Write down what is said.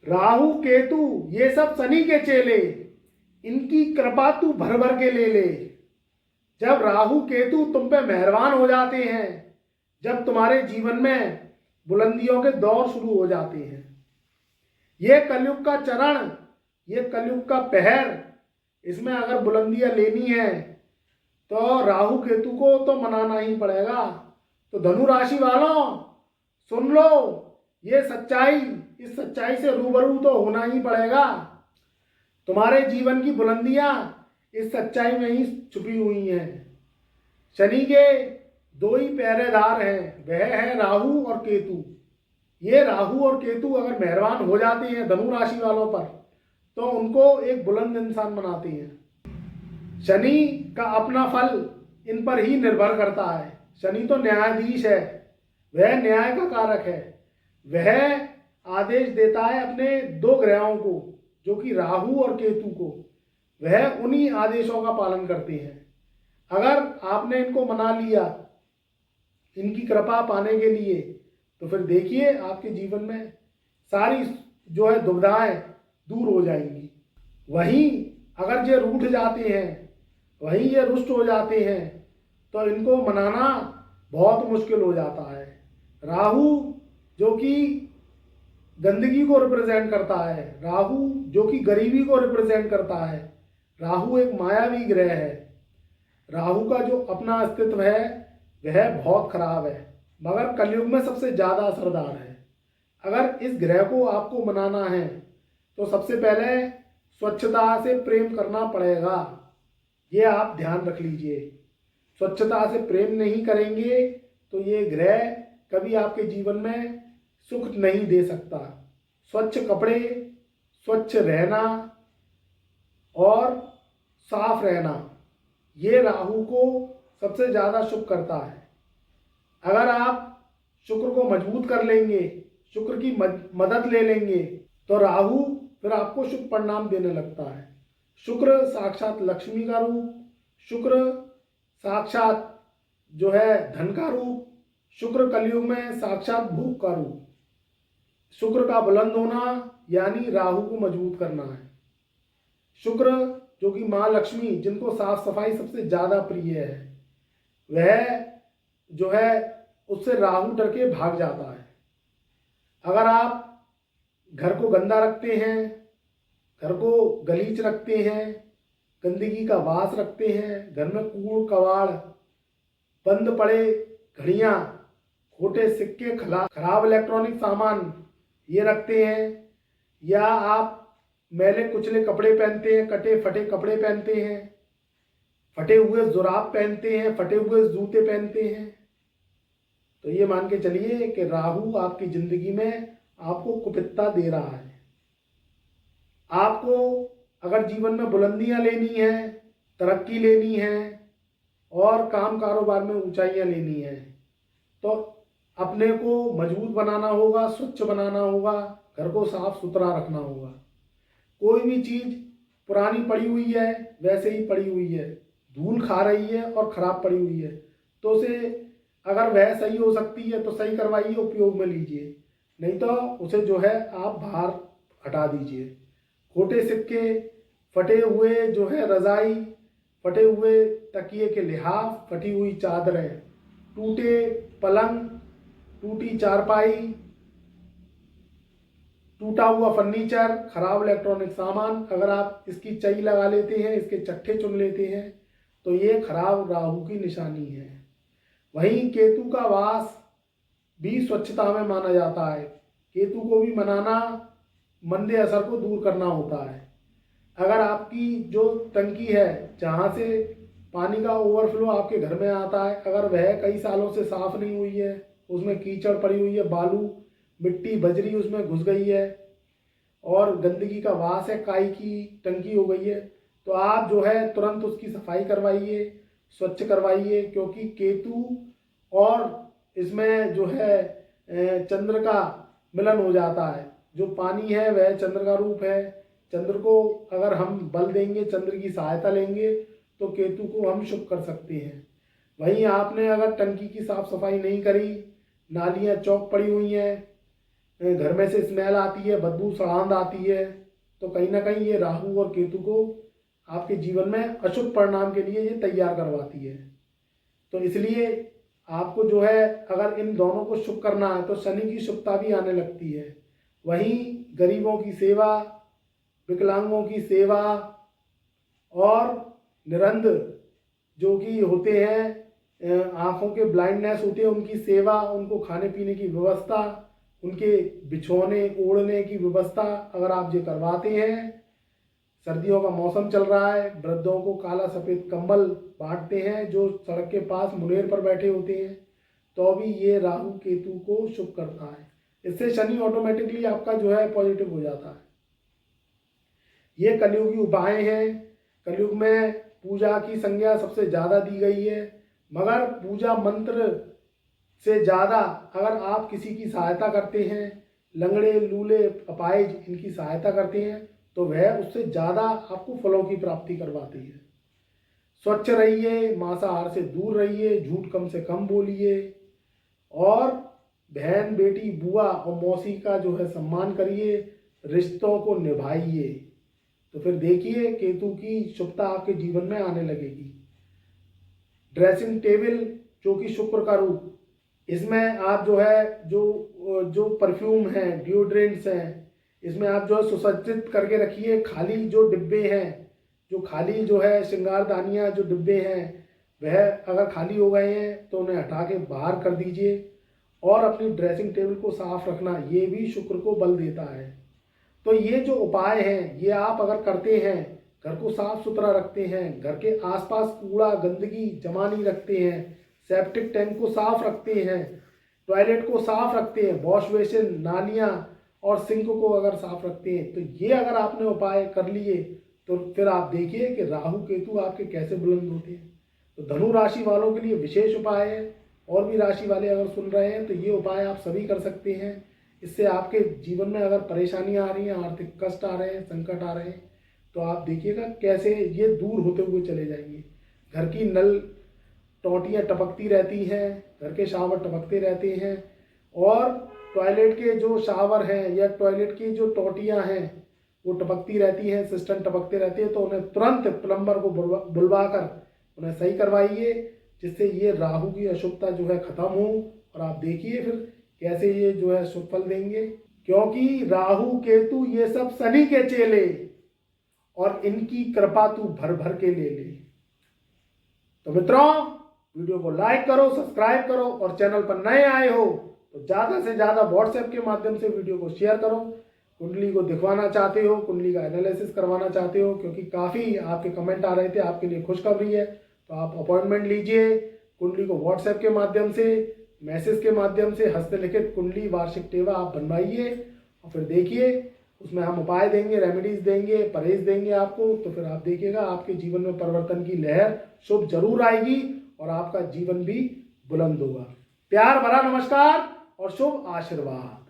राहु केतु ये सब शनि के चेले, इनकी कृपा तू भर भर के ले ले। जब राहु केतु तुम पे मेहरबान हो जाते हैं, जब तुम्हारे जीवन में बुलंदियों के दौर शुरू हो जाते हैं, ये कलयुग का चरण, ये कलयुग का पहर, इसमें अगर बुलंदियां लेनी है तो राहु केतु को तो मनाना ही पड़ेगा। तो धनु राशि वालों सुन लो ये सच्चाई, इस सच्चाई से रूबरू तो होना ही पड़ेगा। तुम्हारे जीवन की बुलंदियां इस सच्चाई में ही छुपी हुई हैं। शनि के दो ही पहरेदार हैं, वह है राहु और केतु। ये राहु और केतु अगर मेहरबान हो जाते हैं धनु राशि वालों पर, तो उनको एक बुलंद इंसान बनाते हैं। शनि का अपना फल इन पर ही निर्भर करता है। शनि तो न्यायाधीश है, वह न्याय का कारक है। वह आदेश देता है अपने दो ग्रहों को, जो कि राहु और केतु को। वह उन्हीं आदेशों का पालन करते हैं। अगर आपने इनको मना लिया इनकी कृपा पाने के लिए, तो फिर देखिए आपके जीवन में सारी जो है दुविधाएं दूर हो जाएंगी। वहीं अगर ये रूठ जाते हैं, वहीं ये रुष्ट हो जाते हैं, तो इनको मनाना बहुत मुश्किल हो जाता है। राहु जो कि गंदगी को रिप्रेजेंट करता है, राहु जो कि गरीबी को रिप्रेजेंट करता है, राहु एक मायावी ग्रह है। राहु का जो अपना अस्तित्व है वह बहुत खराब है, मगर कलयुग में सबसे ज़्यादा असरदार है। अगर इस ग्रह को आपको मनाना है तो सबसे पहले स्वच्छता से प्रेम करना पड़ेगा। ये आप ध्यान रख लीजिए। स्वच्छता से प्रेम नहीं करेंगे तो ये ग्रह कभी आपके जीवन में सुख नहीं दे सकता। स्वच्छ कपड़े, स्वच्छ रहना और साफ रहना, ये राहु को सबसे ज़्यादा शुभ करता है। अगर आप शुक्र को मजबूत कर लेंगे, शुक्र की मदद ले लेंगे, तो राहु फिर आपको शुभ परिणाम देने लगता है। शुक्र साक्षात लक्ष्मी का रूप, शुक्र साक्षात जो है धन का रूप, शुक्र कलयुग में साक्षात भोग का रूप। शुक्र का बुलंद होना यानी राहु को मजबूत करना है। शुक्र जो कि माँ लक्ष्मी, जिनको साफ सफाई सबसे ज़्यादा प्रिय है, वह जो है उससे राहु डर के भाग जाता है। अगर आप घर को गंदा रखते हैं, घर को गलीच रखते हैं, गंदगी का वास रखते हैं, घर में कूड़ कबाड़, बंद पड़े घड़ियाँ, खोटे सिक्के, खराब इलेक्ट्रॉनिक सामान ये रखते हैं, या आप मैले कुचले कपड़े पहनते हैं, कटे फटे कपड़े पहनते हैं, फटे हुए जुराब पहनते हैं, फटे हुए जूते पहनते हैं, तो ये मान के चलिए कि राहु आपकी जिंदगी में आपको कुपितता दे रहा है। आपको अगर जीवन में बुलंदियां लेनी है, तरक्की लेनी है और काम कारोबार में ऊंचाइयां लेनी है, तो अपने को मजबूत बनाना होगा, स्वच्छ बनाना होगा, घर को साफ सुथरा रखना होगा। कोई भी चीज़ पुरानी पड़ी हुई है वैसे ही पड़ी हुई है, धूल खा रही है और ख़राब पड़ी हुई है, तो उसे अगर वह सही हो सकती है तो सही करवाइए, उपयोग में लीजिए, नहीं तो उसे जो है आप बाहर हटा दीजिए। खोटे सिक्के, फटे हुए जो है रज़ाई, फटे हुए तकिए के लिहाफ, फटी हुई चादरें, टूटे पलंग, टूटी चारपाई, टूटा हुआ फर्नीचर, खराब इलेक्ट्रॉनिक सामान, अगर आप इसकी चई लगा लेते हैं, इसके चट्टे चुन लेते हैं, तो ये खराब राहु की निशानी है। वहीं केतु का वास भी स्वच्छता में माना जाता है। केतु को भी मनाना मंदे असर को दूर करना होता है। अगर आपकी जो टंकी है जहाँ से पानी का ओवरफ्लो आपके घर में आता है, अगर वह कई सालों से साफ नहीं हुई है, उसमें कीचड़ पड़ी हुई है, बालू मिट्टी बजरी उसमें घुस गई है और गंदगी का वास है, काई की टंकी हो गई है, तो आप जो है तुरंत उसकी सफाई करवाइए, स्वच्छ करवाइए, क्योंकि केतु और इसमें जो है चंद्र का मिलन हो जाता है। जो पानी है वह चंद्र का रूप है। चंद्र को अगर हम बल देंगे, चंद्र की सहायता लेंगे, तो केतु को हम शुभ कर सकते हैं। वहीं आपने अगर टंकी की साफ सफाई नहीं करी, नालियाँ चौक पड़ी हुई हैं, घर में से स्मेल आती है, बदबू सड़ांध आती है, तो कहीं ना कहीं ये राहु और केतु को आपके जीवन में अशुभ परिणाम के लिए ये तैयार करवाती है। तो इसलिए आपको जो है अगर इन दोनों को शुभ करना है तो शनि की शुभता भी आने लगती है। वहीं गरीबों की सेवा, विकलांगों की सेवा और निरंध जो कि होते हैं, आँखों के ब्लाइंडनेस होते हैं, उनकी सेवा, उनको खाने पीने की व्यवस्था, उनके बिछोने ओढ़ने की व्यवस्था अगर आप ये करवाते हैं, सर्दियों का मौसम चल रहा है, वृद्धों को काला सफ़ेद कंबल बांटते हैं जो सड़क के पास मुनेर पर बैठे होते हैं, तो भी ये राहु केतु को शुभ करता है। इससे शनि ऑटोमेटिकली आपका जो है पॉजिटिव हो जाता है। ये कलयुगी उपाय हैं। कलयुग में पूजा की संज्ञा सबसे ज़्यादा दी गई है, मगर पूजा मंत्र से ज़्यादा अगर आप किसी की सहायता करते हैं, लंगड़े लूले अपाहिज इनकी सहायता करते हैं, तो वह उससे ज़्यादा आपको फलों की प्राप्ति करवाती है। स्वच्छ रहिए, मांसाहार से दूर रहिए, झूठ कम से कम बोलिए और बहन बेटी बुआ और मौसी का जो है सम्मान करिए, रिश्तों को निभाइए। तो फिर देखिए केतु की शुभता आपके जीवन में आने लगेगी। ड्रेसिंग टेबल जो कि शुक्र का रूप, इसमें आप जो है जो परफ्यूम हैं, डिओड्रेंट्स हैं, इसमें आप जो है सुसज्जित करके रखिए। खाली जो डिब्बे हैं, जो खाली जो है श्रृंगारदानियाँ जो डिब्बे हैं, वह अगर खाली हो गए हैं तो उन्हें हटा के बाहर कर दीजिए। और अपनी ड्रेसिंग टेबल को साफ रखना, ये भी शुक्र को बल देता है। तो ये जो उपाय हैं ये आप अगर करते हैं, घर को साफ सुथरा रखते हैं, घर के आसपास कूड़ा गंदगी जमा नहीं रखते हैं, सेप्टिक टैंक को साफ रखते हैं, टॉयलेट को साफ रखते हैं, वॉश बेसिन, नालियाँ और सिंक को अगर साफ रखते हैं, तो ये अगर आपने उपाय कर लिए तो फिर आप देखिए कि राहु केतु आपके कैसे बुलंद होते हैं। तो धनु राशि वालों के लिए विशेष उपाय है। और भी राशि वाले अगर सुन रहे हैं तो ये उपाय आप सभी कर सकते हैं। इससे आपके जीवन में अगर परेशानियां आ रही हैं, आर्थिक कष्ट आ रहे हैं, संकट आ रहे हैं, तो आप देखिएगा कैसे ये दूर होते हुए चले जाएंगे। घर की नल टोंटियाँ टपकती रहती हैं, घर के शावर टपकते रहते हैं, और टॉयलेट के जो शावर हैं या टॉयलेट की जो टोंटियाँ हैं वो टपकती रहती हैं, सिस्टम टपकते रहते हैं, तो उन्हें तुरंत प्लम्बर को बुलवा कर उन्हें सही करवाइए, जिससे ये राहु की अशुभता जो है खत्म हो। और आप देखिए फिर कैसे ये जो है शुभ फल देंगे, क्योंकि राहु केतु ये सब शनि के चेले और इनकी कृपा तू भर भर के ले ले। तो मित्रों, वीडियो को लाइक करो, सब्सक्राइब करो, और चैनल पर नए आए हो तो ज़्यादा से ज़्यादा व्हाट्सएप के माध्यम से वीडियो को शेयर करो। कुंडली को दिखवाना चाहते हो, कुंडली का एनालिसिस करवाना चाहते हो, क्योंकि काफ़ी आपके कमेंट आ रहे थे, आपके लिए खुशखबरी है, तो आप अपॉइंटमेंट लीजिए। कुंडली को व्हाट्सएप के माध्यम से, मैसेज के माध्यम से हस्तलिखित कुंडली वार्षिक टेवा आप बनवाइए, और फिर देखिए उसमें हम उपाय देंगे, रेमेडीज देंगे, परहेज देंगे आपको। तो फिर आप देखिएगा आपके जीवन में परिवर्तन की लहर शुभ जरूर आएगी और आपका जीवन भी बुलंद होगा। प्यार भरा नमस्कार और शुभ आशीर्वाद।